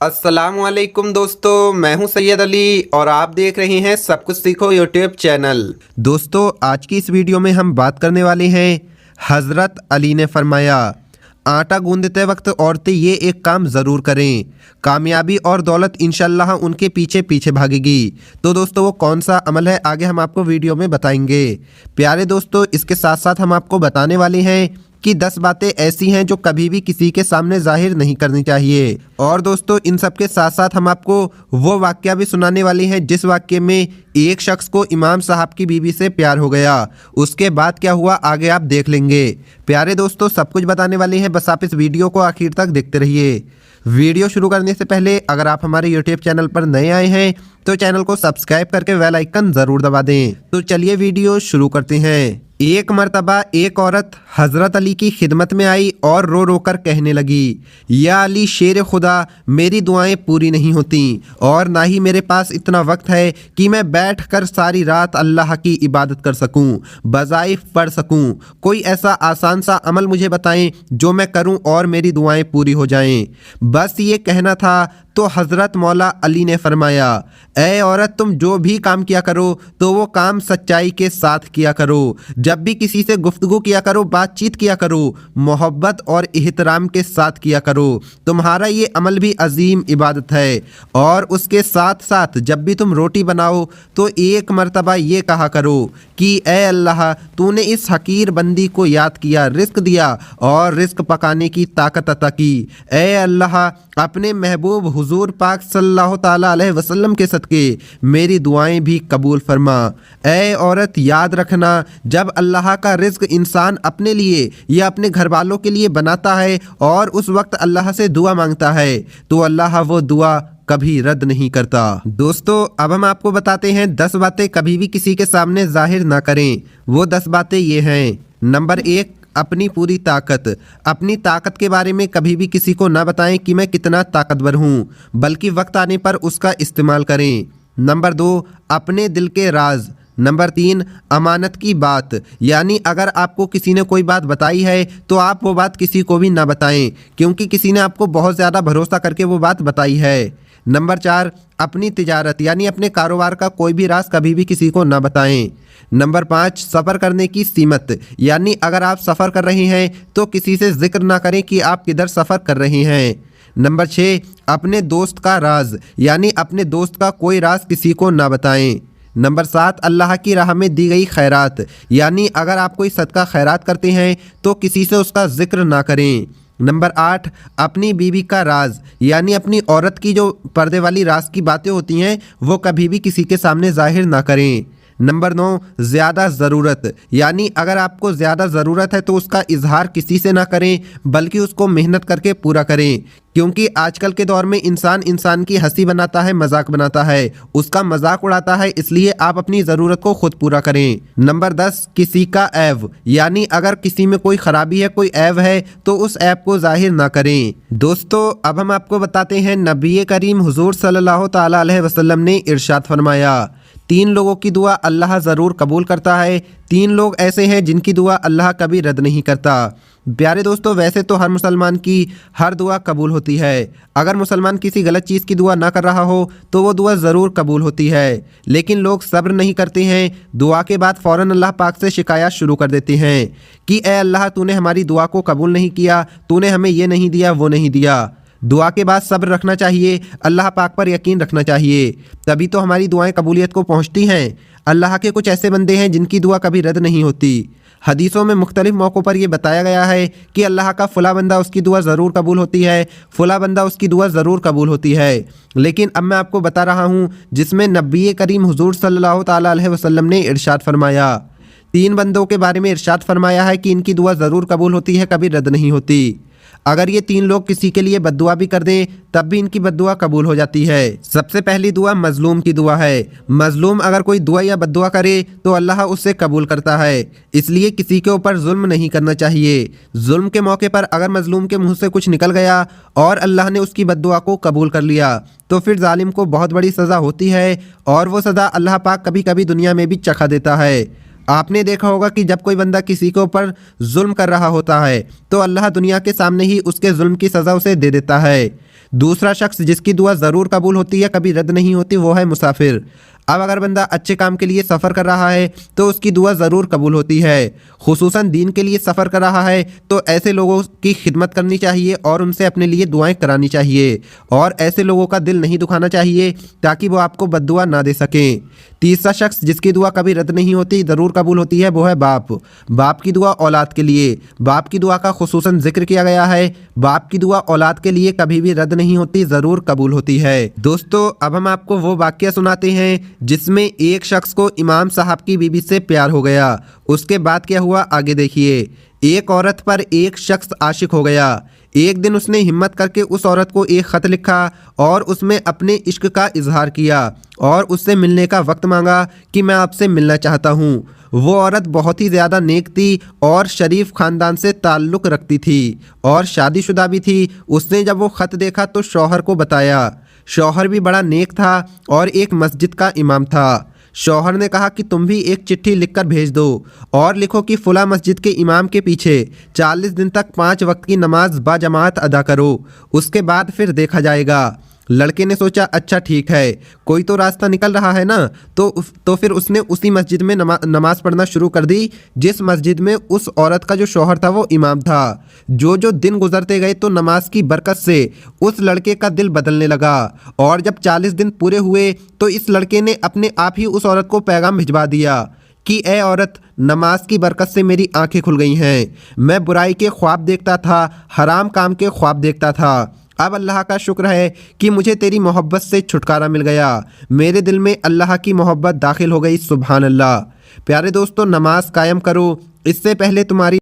अस्सलामुअलैकुम दोस्तों, मैं हूं सैयद अली और आप देख रहे हैं सब कुछ सीखो यूट्यूब चैनल। दोस्तों आज की इस वीडियो में हम बात करने वाले हैं हज़रत अली ने फरमाया आटा गूंदते वक्त औरतें ये एक काम ज़रूर करें, कामयाबी और दौलत इंशाल्लाह उनके पीछे पीछे भागेगी। तो दोस्तों वो कौन सा अमल है आगे हम आपको वीडियो में बताएंगे। प्यारे दोस्तों इसके साथ साथ हम आपको बताने वाले हैं कि 10 बातें ऐसी हैं जो कभी भी किसी के सामने जाहिर नहीं करनी चाहिए। और दोस्तों इन सब के साथ साथ हम आपको वो वाकया भी सुनाने वाले हैं जिस वाकये में एक शख्स को इमाम साहब की बीवी से प्यार हो गया। उसके बाद क्या हुआ आगे आप देख लेंगे। प्यारे दोस्तों सब कुछ बताने वाले हैं, बस आप इस वीडियो को आखिर तक देखते रहिए। वीडियो शुरू करने से पहले अगर आप हमारे यूट्यूब चैनल पर नए आए हैं तो चैनल को सब्सक्राइब करके बेल आइकन ज़रूर दबा दें। तो चलिए वीडियो शुरू करते हैं। एक मर्तबा एक औरत हज़रत अली की खिदमत में आई और रो रो कर कहने लगी, या अली शेर खुदा, मेरी दुआएं पूरी नहीं होती और ना ही मेरे पास इतना वक्त है कि मैं बैठ कर सारी रात अल्लाह की इबादत कर सकूं, वज़ाइफ पढ़ सकूं। कोई ऐसा आसान सा अमल मुझे बताएं जो मैं करूं और मेरी दुआएं पूरी हो जाएं। बस ये कहना था तो हज़रत मौला अली ने फरमाया, ऐ औरत, तुम जो भी काम किया करो तो वो काम सच्चाई के साथ किया करो। जब भी किसी से गुफ्तगू किया करो, बातचीत किया करो, मोहब्बत और एहतराम के साथ किया करो। तुम्हारा ये अमल भी अजीम इबादत है। और उसके साथ साथ जब भी तुम रोटी बनाओ तो एक मर्तबा ये कहा करो कि ऐ अल्लाह, तूने इस हकीर बंदी को याद किया, रिस्क दिया और रिस्क पकाने की ताकत अता की। ऐ अल्लाह, अपने महबूब हुजूर पाक सल्लल्लाहु ताला अलैहि वसल्लम के सदके मेरी दुआएं भी कबूल फरमा। ऐ औरत, याद रखना, जब अल्लाह का रिज्क इंसान अपने लिए या अपने घर वालों के लिए बनाता है और उस वक्त अल्लाह से दुआ मांगता है तो अल्लाह वो दुआ कभी रद्द नहीं करता। दोस्तों अब हम आपको बताते हैं 10 बातें कभी भी किसी के सामने जाहिर ना करें। वो 10 बातें ये हैं। नंबर 1, अपनी पूरी ताकत। अपनी ताकत के बारे में कभी भी किसी को ना बताएं कि मैं कितना ताकतवर हूँ, बल्कि वक्त आने पर उसका इस्तेमाल करें। नंबर 2, अपने दिल के राज। नंबर 3, अमानत की बात, यानी अगर आपको किसी ने कोई बात बताई है तो आप वो बात किसी को भी ना बताएं, क्योंकि किसी ने आपको बहुत ज़्यादा भरोसा करके वो बात बताई है। नंबर 4, अपनी तिजारत, यानी अपने कारोबार का कोई भी राज कभी भी किसी को ना बताएं। नंबर 5, सफ़र करने की सीमत, यानी अगर आप सफ़र कर रहे हैं तो किसी से जिक्र ना करें कि आप किधर सफ़र कर रहे हैं। नंबर 6, अपने दोस्त का राज, यानी अपने दोस्त का कोई राज किसी को ना बताएं। नंबर 7, अल्लाह की राह में दी गई खैरात, यानी अगर आप कोई सदका खैरात करते हैं तो किसी से उसका जिक्र ना करें। नंबर 8, अपनी बीवी का राज, यानी अपनी औरत की जो पर्दे वाली राज की बातें होती हैं वो कभी भी किसी के सामने जाहिर ना करें। नंबर 9, ज़्यादा ज़रूरत, यानी अगर आपको ज़्यादा ज़रूरत है तो उसका इजहार किसी से ना करें, बल्कि उसको मेहनत करके पूरा करें, क्योंकि आजकल के दौर में इंसान की हंसी बनाता है, मजाक बनाता है, उसका मजाक उड़ाता है, इसलिए आप अपनी ज़रूरत को खुद पूरा करें। नंबर 10, किसी का ऐब, यानी अगर किसी में कोई ख़राबी है, कोई ऐब है तो उस ऐब को जाहिर ना करें। दोस्तों अब हम आपको बताते हैं नबी करीम हुजूर सल्लल्लाहु ताला अलैहि वसल्लम ने इरशाद फरमाया, 3 लोगों की दुआ अल्लाह ज़रूर कबूल करता है। 3 लोग ऐसे हैं जिनकी दुआ अल्लाह कभी रद्द नहीं करता। प्यारे दोस्तों वैसे तो हर मुसलमान की हर दुआ कबूल होती है। अगर मुसलमान किसी गलत चीज़ की दुआ ना कर रहा हो तो वो दुआ ज़रूर कबूल होती है, लेकिन लोग सब्र नहीं करते हैं। दुआ के बाद फ़ौरन अल्लाह पाक से शिकायत शुरू कर देते हैं कि ए अल्लाह, तूने हमारी दुआ को कबूल नहीं किया, तूने हमें ये नहीं दिया, वो नहीं दिया। दुआ के बाद सब्र रखना चाहिए, अल्लाह पाक पर यकीन रखना चाहिए, तभी तो हमारी दुआएं कबूलियत को पहुंचती हैं। अल्लाह के कुछ ऐसे बंदे हैं जिनकी दुआ कभी रद्द नहीं होती। हदीसों में मुख्तलिफ मौक़ों पर यह बताया गया है कि अल्लाह का फ़ुला बंदा उसकी दुआ ज़रूर कबूल होती है, फ़ुला बंदा उसकी दुआ ज़रूर कबूल होती है। लेकिन अब मैं आपको बता रहा हूँ जिसमें नबी करीम हुजूर सल्लल्लाहु ताला अलैहि वसल्लम ने इरशाद फरमाया, 3 बंदों के बारे में इरशाद फरमाया है कि इनकी दुआ ज़रूर कबूल होती है, कभी रद्द नहीं होती। अगर ये 3 लोग किसी के लिए बद्दुआ भी कर दें तब भी इनकी बद्दुआ कबूल हो जाती है। सबसे पहली दुआ मजलूम की दुआ है। मजलूम अगर कोई दुआ या बद्दुआ करे तो अल्लाह उससे कबूल करता है, इसलिए किसी के ऊपर जुल्म नहीं करना चाहिए। जुल्म के मौके पर अगर मजलूम के मुंह से कुछ निकल गया और अल्लाह ने उसकी बद्दुआ को कबूल कर लिया तो फिर जालिम को बहुत बड़ी सज़ा होती है, और वो सज़ा अल्लाह पाक कभी कभी दुनिया में भी चखा देता है। आपने देखा होगा कि जब कोई बंदा किसी के ऊपर जुल्म कर रहा होता है तो अल्लाह दुनिया के सामने ही उसके जुल्म की सज़ा उसे दे देता है। दूसरा शख्स जिसकी दुआ ज़रूर कबूल होती है, कभी रद्द नहीं होती, वो है मुसाफिर। अब अगर बंदा अच्छे काम के लिए सफ़र कर रहा है तो उसकी दुआ ज़रूर कबूल होती है। खुसूसन दीन के लिए सफ़र कर रहा है तो ऐसे लोगों की खिदमत करनी चाहिए और उनसे अपने लिए दुआएं करानी चाहिए और ऐसे लोगों का दिल नहीं दुखाना चाहिए ताकि वो आपको बद्दुआ ना दे सकें। तीसरा शख्स जिसकी दुआ कभी रद्द नहीं होती, ज़रूर कबूल होती है, वो है बाप। बाप की दुआ औलाद के लिए, बाप की दुआ का खुसूसन जिक्र किया गया है। बाप की दुआ औलाद के लिए कभी भी रद्द नहीं होती, ज़रूर कबूल होती है। दोस्तों, अब हम आपको वो वाक़या सुनाते हैं जिसमें एक शख्स को इमाम साहब की बीवी से प्यार हो गया। उसके बाद क्या हुआ आगे देखिए। एक औरत पर एक शख्स आशिक हो गया। एक दिन उसने हिम्मत करके उस औरत को एक ख़त लिखा और उसमें अपने इश्क का इजहार किया और उससे मिलने का वक्त मांगा कि मैं आपसे मिलना चाहता हूँ। वो औरत बहुत ही ज़्यादा नेक थी और शरीफ ख़ानदान से ताल्लुक़ रखती थी और शादीशुदा भी थी। उसने जब वो ख़त देखा तो शौहर को बताया। शौहर भी बड़ा नेक था और एक मस्जिद का इमाम था। शौहर ने कहा कि तुम भी एक चिट्ठी लिखकर भेज दो और लिखो कि फ़ुला मस्जिद के इमाम के पीछे 40 दिन तक 5 वक्त की नमाज बाजमात अदा करो, उसके बाद फिर देखा जाएगा। लड़के ने सोचा अच्छा ठीक है, कोई तो रास्ता निकल रहा है ना, तो फिर उसने उसी मस्जिद में नमाज़ पढ़ना शुरू कर दी जिस मस्जिद में उस औरत का जो शौहर था वो इमाम था। जो दिन गुजरते गए तो नमाज की बरकत से उस लड़के का दिल बदलने लगा और जब 40 दिन पूरे हुए तो इस लड़के ने अपने आप ही उस औरत को पैगाम भिजवा दिया कि ए औरत, नमाज की बरकत से मेरी आंखें खुल गई हैं। मैं बुराई के ख्वाब देखता था, हराम काम के ख्वाब देखता था। अब अल्लाह का शुक्र है कि मुझे तेरी मोहब्बत से छुटकारा मिल गया। मेरे दिल में अल्लाह की मोहब्बत दाखिल हो गई। सुभान अल्लाह। प्यारे दोस्तों, नमाज कायम करो, इससे पहले तुम्हारी